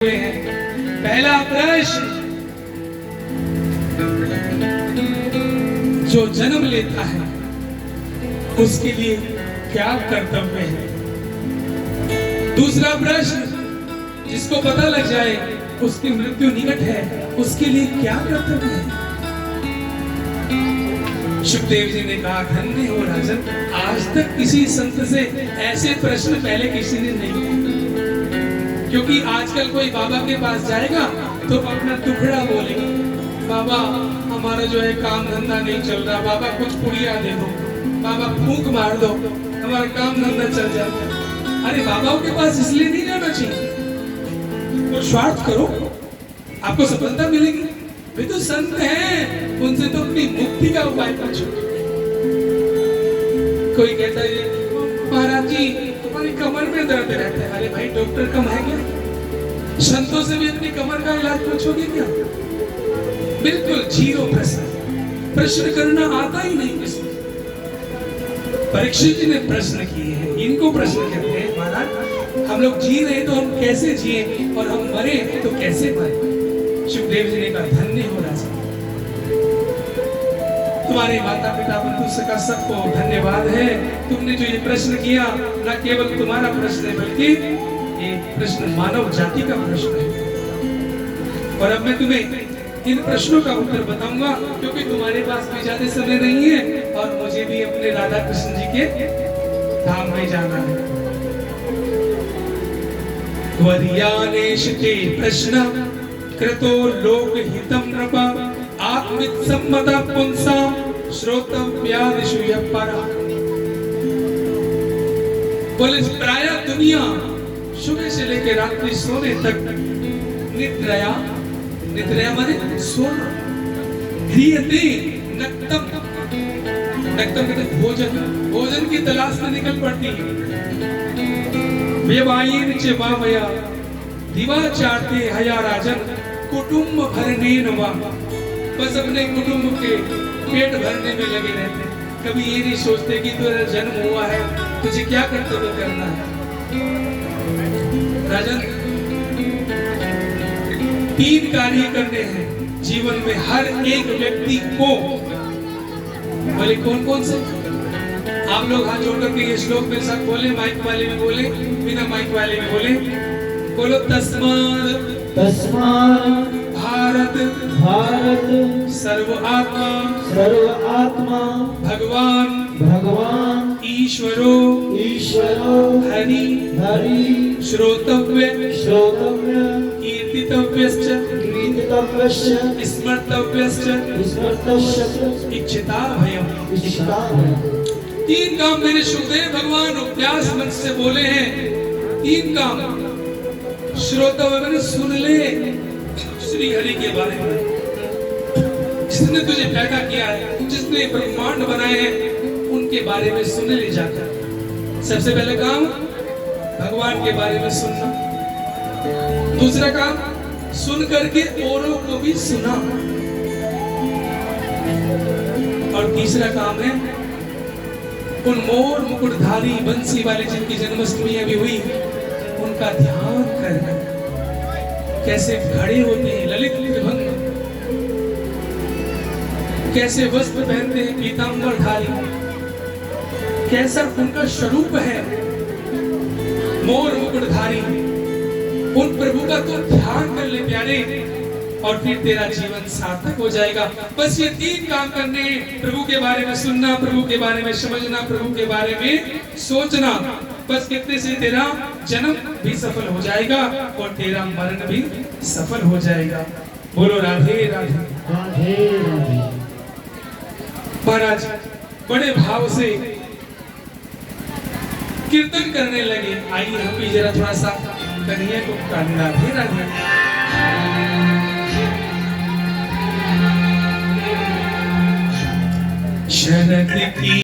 पहला प्रश्न, जो जन्म लेता है उसके लिए क्या कर्तव्य है। दूसरा प्रश्न, जिसको पता लग जाए उसकी मृत्यु निकट है उसके लिए क्या कर्तव्य है। सुखदेव जी ने कहा, धन्य हो राजन, आज तक किसी संत से ऐसे प्रश्न पहले किसी ने नहीं किए। क्योंकि आजकल कोई बाबा के पास जाएगा तो अपना टुकड़ा बोलेगा, बाबा हमारा जो है काम धंधा नहीं चल रहा, बाबा कुछ पुड़िया दे दो, बाबा फूंक मार दो, हमारा काम धंधा चल जाता। अरे बाबाओं के पास इसलिए नहीं जाना चाहिए, तो स्वार्थ करो, आपको सफलता मिलेगी। वे तो संत हैं, उनसे तो अपनी मुक्ति का उपाय पूछो। कोई कहता है महाराज जी हमारी कमर में दर्द रहता है, अरे भाई डॉक्टर कम है क्या? संतों से भी अपनी कमर का इलाज पूछोगे क्या? बिल्कुल जीरो प्रश्न करना आता ही नहीं किसी। परीक्षित जी ने प्रश्न किए हैं, इनको प्रश्न कहते हैं महाराज हम लोग जी रहे तो हम कैसे जिए और हम मरे तो कैसे मरे। सुखदेव जी ने कहा, धन्य हो राजा, तुम्हारे माता पिता बंधु सखा सबको धन्यवाद है, तुमने जो ये प्रश्न किया न केवल तुम्हारा प्रश्न है बल्कि ये प्रश्न मानव जाति का प्रश्न है। और अब मैं तुम्हें इन प्रश्नों का उत्तर बताऊंगा क्योंकि तुम्हारे पास भी ज्यादा समय नहीं है और मुझे भी अपने राधा कृष्ण जी के धाम में जाना है। वरियानेशते प्रश्न कृतो लोक हितम नृपा आत्मिक सम्मता पुंसाम श्रोतव्यादिषु यपरा। बोले प्रायः दुनिया सुबह से लेकर रात्रि सोने तक निद्रया, निद्रया माने सोना, ह्रियते नक्तम, नक्तम कहते भोजन, भोजन की तलाश में निकल पड़ती है। व्यवायेन च वामया दिवाचारते हया राजन कुटुंब भरने नवा। बस अपने कुटुंब के पेट भरने में लगे रहते हैं, कभी ये नहीं सोचते कि तेरा जन्म हुआ है तुझे क्या कर्तव्य करना है। राजन, 3 कार्य करने हैं जीवन में हर एक व्यक्ति को। बोले कौन कौन से? आप लोग हाथ जोड़ करके ये श्लोक मेरे साथ बोले, माइक वाले में बोले, बिना माइक वाले में बोले। बोलो तस्मात् तस्मात् भारत भारत सर्व आत्मा भगवान भगवान ईश्वरो ईश्वरो हरि हरि श्रोतव्य कीर्तितव्यश्च स्मर्तव्यश्च इच्छिताभयम्। 3 काम मेरे सुखदेव भगवान उपन्यास मंच से बोले हैं। 3 काम श्रोतव्य मैंने सुन ले श्री हरि के बारे में, जिसने तुझे पैदा किया है, जिसने ब्रह्मांड बनाए हैं, उनके बारे में सुन ले जाकर। सबसे पहले काम भगवान के बारे में सुनना। दूसरा काम सुन करके औरों को भी सुना। और तीसरा काम है उन मोर मुकुटधारी बंसी वाले जिनकी जन्माष्टमी अभी हुई उनका ध्यान करना। कैसे खड़े होते हैं ललित भंग, कैसे वस्त्र पहनते हैं पीतांबरधारी, कैसा उनका स्वरूप है मोर मुकुटधारी। उन प्रभु का तो ध्यान कर ले प्यारे और फिर तेरा जीवन सार्थक हो जाएगा। बस ये 3 काम करने, प्रभु के बारे में सुनना, प्रभु के बारे में समझना, प्रभु के बारे में सोचना। बस कितने से तेरा जन्म भी सफल हो जाएगा और तेरा मरण भी सफल हो जाएगा। बोलो राधे राधे राधे राधे। महाराज बड़े भाव से कीर्तन करने लगे। आइए हम भी जरा थोड़ा सा कन्हैया को राधे राधे। शरद की